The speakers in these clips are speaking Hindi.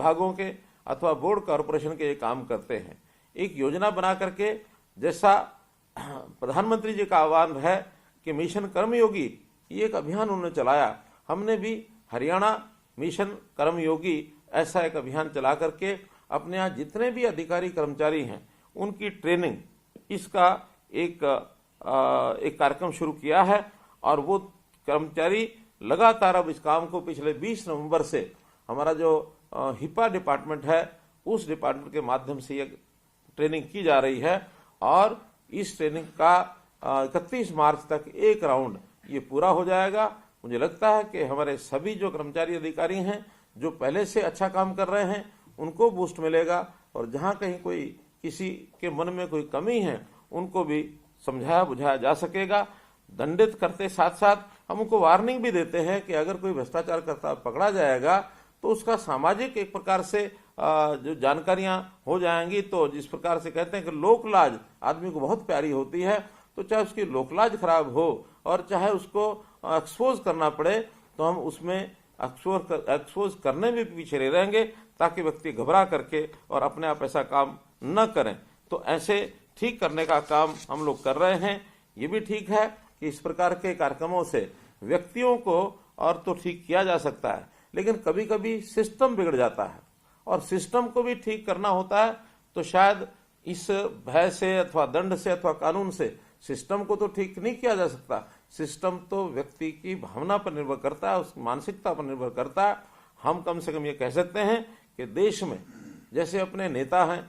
विभागों के अथवा बोर्ड कॉरपोरेशन के ये काम करते हैं। एक योजना बना करके, जैसा प्रधानमंत्री जी का आह्वान है कि मिशन कर्मयोगी, ये एक अभियान उन्होंने चलाया, हमने भी हरियाणा मिशन कर्मयोगी ऐसा एक अभियान चला करके अपने यहाँ जितने भी अधिकारी कर्मचारी हैं उनकी ट्रेनिंग, इसका एक कार्यक्रम शुरू किया है। और वो कर्मचारी लगातार अब इस काम को पिछले 20 नवंबर से हमारा जो हिपा डिपार्टमेंट है उस डिपार्टमेंट के माध्यम से ये ट्रेनिंग की जा रही है। और इस ट्रेनिंग का 31 मार्च तक एक राउंड ये पूरा हो जाएगा। मुझे लगता है कि हमारे सभी जो कर्मचारी अधिकारी हैं जो पहले से अच्छा काम कर रहे हैं उनको बूस्ट मिलेगा, और जहां कहीं कोई किसी के मन में कोई कमी है उनको भी समझाया बुझाया जा सकेगा। दंडित करते साथ साथ हम उनको वार्निंग भी देते हैं कि अगर कोई भ्रष्टाचार करता पकड़ा जाएगा तो उसका सामाजिक एक प्रकार से जो जानकारियां हो जाएंगी। तो जिस प्रकार से कहते हैं कि लोकलाज आदमी को बहुत प्यारी होती है, तो चाहे उसकी लोकलाज खराब हो और चाहे उसको एक्सपोज करना पड़े तो हम उसमें एक्सपोज करने में भी पीछे रहेंगे ताकि व्यक्ति घबरा करके और अपने आप ऐसा काम न करें। तो ऐसे ठीक करने का काम हम लोग कर रहे हैं। ये भी ठीक है कि इस प्रकार के कार्यक्रमों से व्यक्तियों को और तो ठीक किया जा सकता है, लेकिन कभी कभी सिस्टम बिगड़ जाता है और सिस्टम को भी ठीक करना होता है। तो शायद इस भय से अथवा दंड से अथवा कानून से सिस्टम को तो ठीक नहीं किया जा सकता। सिस्टम तो व्यक्ति की भावना पर निर्भर करता है, उसकी मानसिकता पर निर्भर करता है। हम कम से कम ये कह सकते हैं कि देश में जैसे अपने नेता हैं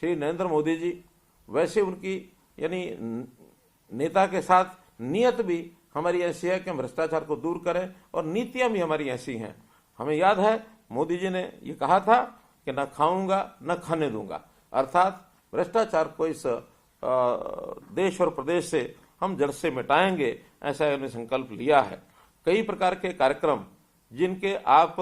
श्री नरेंद्र मोदी जी, वैसे उनकी यानी नेता के साथ नीयत भी हमारी ऐसी है कि हम भ्रष्टाचार को दूर करें, और नीतियां भी हमारी ऐसी हैं। हमें याद है मोदी जी ने ये कहा था कि न खाऊंगा न खाने दूंगा, अर्थात भ्रष्टाचार को इस देश और प्रदेश से हम जड़ से मिटाएंगे, ऐसा उन्होंने संकल्प लिया है। कई प्रकार के कार्यक्रम जिनके आप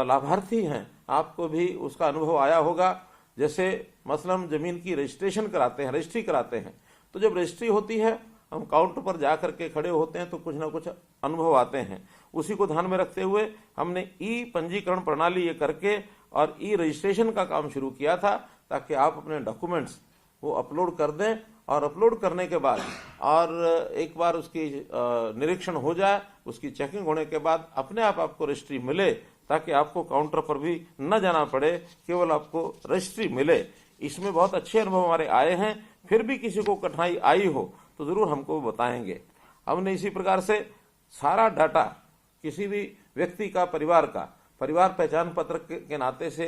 लाभार्थी हैं, आपको भी उसका अनुभव आया होगा। जैसे मसलन जमीन की रजिस्ट्रेशन कराते हैं, रजिस्ट्री कराते हैं, तो जब रजिस्ट्री होती है हम काउंटर पर जाकर के खड़े होते हैं तो कुछ ना कुछ अनुभव आते हैं। उसी को ध्यान में रखते हुए हमने ई पंजीकरण प्रणाली ये करके और ई रजिस्ट्रेशन का काम शुरू किया था, ताकि आप अपने डॉक्यूमेंट्स वो अपलोड कर दें, और अपलोड करने के बाद और एक बार उसकी निरीक्षण हो जाए, उसकी चेकिंग होने के बाद अपने आप आपको रजिस्ट्री मिले, ताकि आपको काउंटर पर भी न जाना पड़े, केवल आपको रजिस्ट्री मिले। इसमें बहुत अच्छे अनुभव हमारे आए हैं। फिर भी किसी को कठिनाई आई हो तो जरूर हमको बताएंगे। हमने इसी प्रकार से सारा डाटा किसी भी व्यक्ति का, परिवार पहचान पत्र के नाते से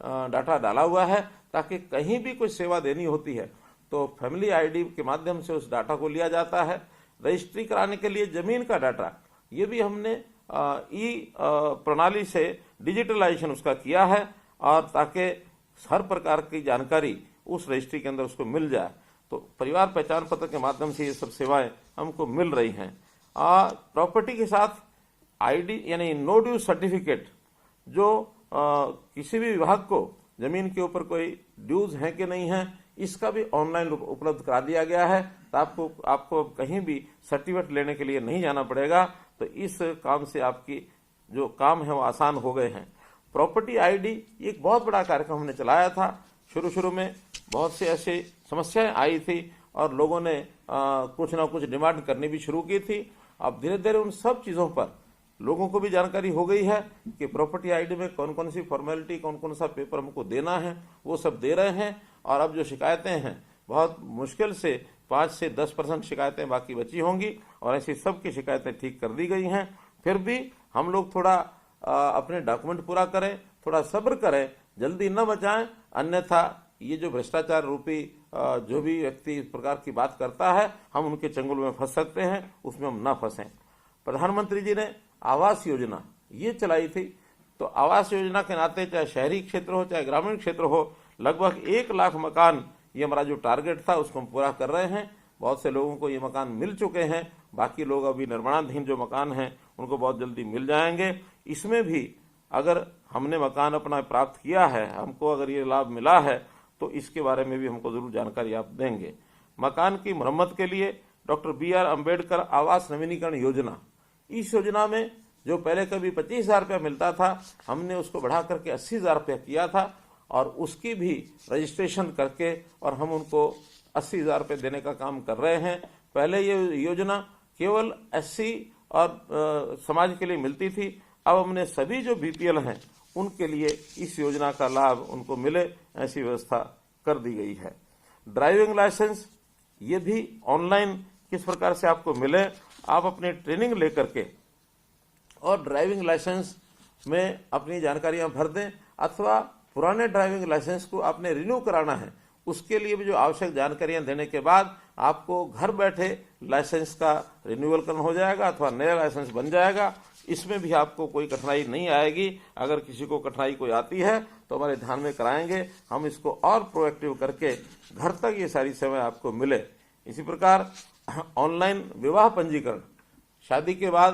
डाटा डाला हुआ है, ताकि कहीं भी कोई सेवा देनी होती है तो फैमिली आईडी के माध्यम से उस डाटा को लिया जाता है। रजिस्ट्री कराने के लिए जमीन का डाटा, ये भी हमने ई प्रणाली से डिजिटलाइजेशन उसका किया है, और ताकि हर प्रकार की जानकारी उस रजिस्ट्री के अंदर उसको मिल जाए। तो परिवार पहचान पत्र के माध्यम से ये सब सेवाएं हमको मिल रही हैं। प्रॉपर्टी के साथ आईडी यानी नो ड्यू सर्टिफिकेट, जो किसी भी विभाग को जमीन के ऊपर कोई ड्यूज है कि नहीं है, इसका भी ऑनलाइन उपलब्ध करा दिया गया है। तो आपको कहीं भी सर्टिफिकेट लेने के लिए नहीं जाना पड़ेगा। तो इस काम से आपकी जो काम है वो आसान हो गए हैं। प्रॉपर्टी आईडी एक बहुत बड़ा कार्यक्रम हमने चलाया था। शुरू में बहुत से ऐसी समस्याएं आई थी और लोगों ने कुछ ना कुछ डिमांड करनी भी शुरू की थी। अब धीरे धीरे उन सब चीजों पर लोगों को भी जानकारी हो गई है कि प्रॉपर्टी आईडी में कौन कौन सी फॉर्मेलिटी, कौन कौन सा पेपर हमको देना है, वो सब दे रहे हैं। और अब जो शिकायतें हैं, बहुत मुश्किल से 5 से 10% शिकायतें बाकी बची होंगी, और ऐसी सबकी शिकायतें ठीक कर दी गई हैं। फिर भी हम लोग थोड़ा अपने डॉक्यूमेंट पूरा करें, थोड़ा सब्र करें, जल्दी न बचाएं, अन्यथा ये जो भ्रष्टाचार रूपी जो भी व्यक्ति इस प्रकार की बात करता है, हम उनके चंगुल में फंस सकते हैं, उसमें हम ना फंसें। प्रधानमंत्री जी ने आवास योजना ये चलाई थी, तो आवास योजना के नाते चाहे शहरी क्षेत्र हो चाहे ग्रामीण क्षेत्र हो, लगभग 1 लाख मकान ये हमारा जो टारगेट था उसको हम पूरा कर रहे हैं। बहुत से लोगों को ये मकान मिल चुके हैं, बाकी लोग अभी निर्माणाधीन जो मकान हैं उनको बहुत जल्दी मिल जाएंगे। इसमें भी अगर हमने मकान अपना प्राप्त किया है, हमको अगर ये लाभ मिला है, तो इसके बारे में भी हमको जरूर जानकारी आप देंगे। मकान की मरम्मत के लिए डॉक्टर BR अम्बेडकर आवास नवीनीकरण योजना, इस योजना में जो पहले कभी 25,000 रुपया मिलता था, हमने उसको बढ़ा करके 80,000 रुपया किया था और उसकी भी रजिस्ट्रेशन करके और हम उनको 80,000 रुपये देने का काम कर रहे हैं। पहले ये योजना केवल एससी और समाज के लिए मिलती थी, अब हमने सभी जो बीपीएल हैं उनके लिए इस योजना का लाभ उनको मिले, ऐसी व्यवस्था कर दी गई है। ड्राइविंग लाइसेंस ये भी ऑनलाइन किस प्रकार से आपको मिले, आप अपनी ट्रेनिंग लेकर के और ड्राइविंग लाइसेंस में अपनी जानकारियां भर दें, अथवा पुराने ड्राइविंग लाइसेंस को आपने रिन्यू कराना है, उसके लिए भी जो आवश्यक जानकारियां देने के बाद आपको घर बैठे लाइसेंस का रिन्यूअल हो जाएगा अथवा नया लाइसेंस बन जाएगा। इसमें भी आपको कोई कठिनाई नहीं आएगी। अगर किसी को कठिनाई कोई आती है तो हमारे ध्यान में कराएंगे, हम इसको और प्रोएक्टिव करके घर तक ये सारी सेवाएं आपको मिले। इसी प्रकार ऑनलाइन विवाह पंजीकरण, शादी के बाद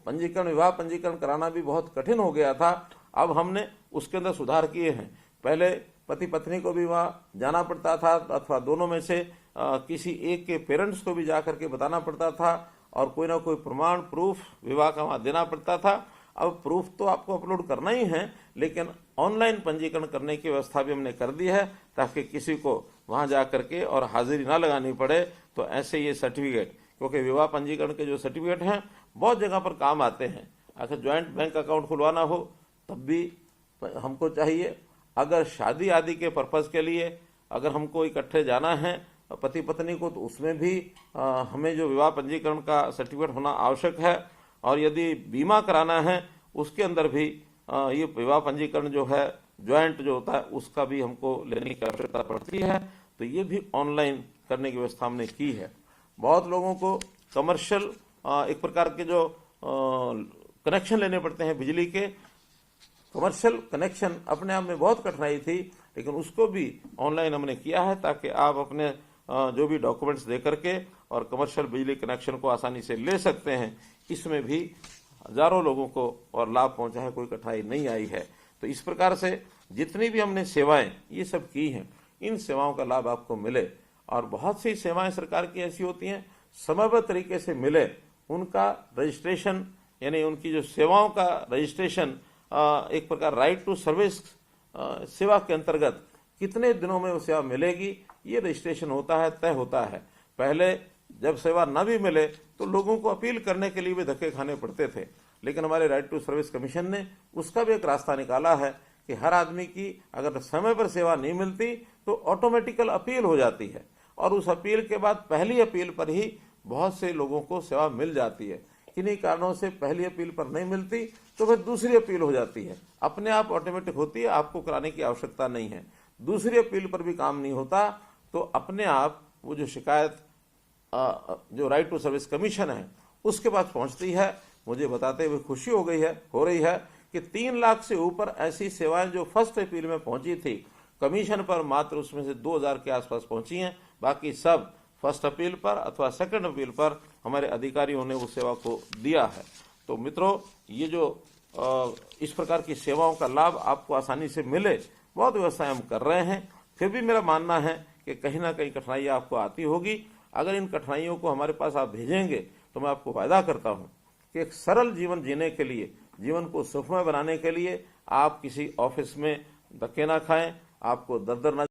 पंजीकरण, विवाह पंजीकरण कराना भी बहुत कठिन हो गया था। अब हमने उसके अंदर सुधार किए हैं। पहले पति पत्नी को भी वहाँ जाना पड़ता था अथवा दोनों में से किसी एक के पेरेंट्स को भी जा करके बताना पड़ता था और कोई ना कोई प्रमाण प्रूफ विवाह का वहाँ देना पड़ता था। अब प्रूफ तो आपको अपलोड करना ही है, लेकिन ऑनलाइन पंजीकरण करने की व्यवस्था भी हमने कर दी है ताकि किसी को वहाँ जा करके और हाजिरी ना लगानी पड़े। तो ऐसे ये सर्टिफिकेट, क्योंकि विवाह पंजीकरण के जो सर्टिफिकेट हैं बहुत जगह पर काम आते हैं। अगर ज्वाइंट बैंक अकाउंट खुलवाना हो तब भी हमको चाहिए, अगर शादी आदि के पर्पज़ के लिए अगर हमको इकट्ठे जाना है पति पत्नी को, तो उसमें भी हमें जो विवाह पंजीकरण का सर्टिफिकेट होना आवश्यक है। और यदि बीमा कराना है उसके अंदर भी ये विवाह पंजीकरण जो है ज्वाइंट जो होता है उसका भी हमको लेने की आवश्यकता पड़ती है। तो ये भी ऑनलाइन करने की व्यवस्था हमने की है। बहुत लोगों को कमर्शियल एक प्रकार के जो कनेक्शन लेने पड़ते हैं बिजली के, कमर्शियल कनेक्शन अपने आप में बहुत कठिनाई थी, लेकिन उसको भी ऑनलाइन हमने किया है ताकि आप अपने जो भी डॉक्यूमेंट्स दे करके और कमर्शियल बिजली कनेक्शन को आसानी से ले सकते हैं। इसमें भी हजारों लोगों को और लाभ पहुंचा है, कोई कठिनाई नहीं आई है। तो इस प्रकार से जितनी भी हमने सेवाएं ये सब की हैं, इन सेवाओं का लाभ आपको मिले। और बहुत सी सेवाएं सरकार की ऐसी होती हैं समयबद्ध तरीके से मिले, उनका रजिस्ट्रेशन यानी उनकी जो सेवाओं का रजिस्ट्रेशन एक प्रकार राइट टू सर्विस सेवा के अंतर्गत कितने दिनों में वो सेवा मिलेगी ये रजिस्ट्रेशन होता है, तय होता है। पहले जब सेवा न भी मिले तो लोगों को अपील करने के लिए भी धक्के खाने पड़ते थे, लेकिन हमारे राइट टू सर्विस कमीशन ने उसका भी एक रास्ता निकाला है कि हर आदमी की अगर समय पर सेवा नहीं मिलती तो ऑटोमेटिकल अपील हो जाती है और उस अपील के बाद पहली अपील पर ही बहुत से लोगों को सेवा मिल जाती है। किन्हीं कारणों से पहली अपील पर नहीं मिलती तो फिर दूसरी अपील हो जाती है, अपने आप ऑटोमेटिक होती है, आपको कराने की आवश्यकता नहीं है। दूसरी अपील पर भी काम नहीं होता तो अपने आप वो जो शिकायत जो राइट टू सर्विस कमीशन है उसके पास पहुंचती है। मुझे बताते हुए खुशी हो रही है कि 3 लाख से ऊपर ऐसी सेवाएं जो फर्स्ट अपील में पहुंची थी कमीशन पर मात्र उसमें से 2000 के आसपास पहुंची हैं, बाकी सब फर्स्ट अपील पर अथवा सेकंड अपील पर हमारे अधिकारियों ने उस सेवा को दिया है। तो मित्रों, ये जो इस प्रकार की सेवाओं का लाभ आपको आसानी से मिले, बहुत व्यवस्थाएं हम कर रहे हैं। फिर भी मेरा मानना है कि कहीं ना कहीं कठिनाइयां आपको आती होगी। अगर इन कठिनाइयों को हमारे पास आप भेजेंगे तो मैं आपको वायदा करता हूं कि एक सरल जीवन जीने के लिए, जीवन को सुखमय बनाने के लिए आप किसी ऑफिस में धक्के ना खाएं, आपको दर दर न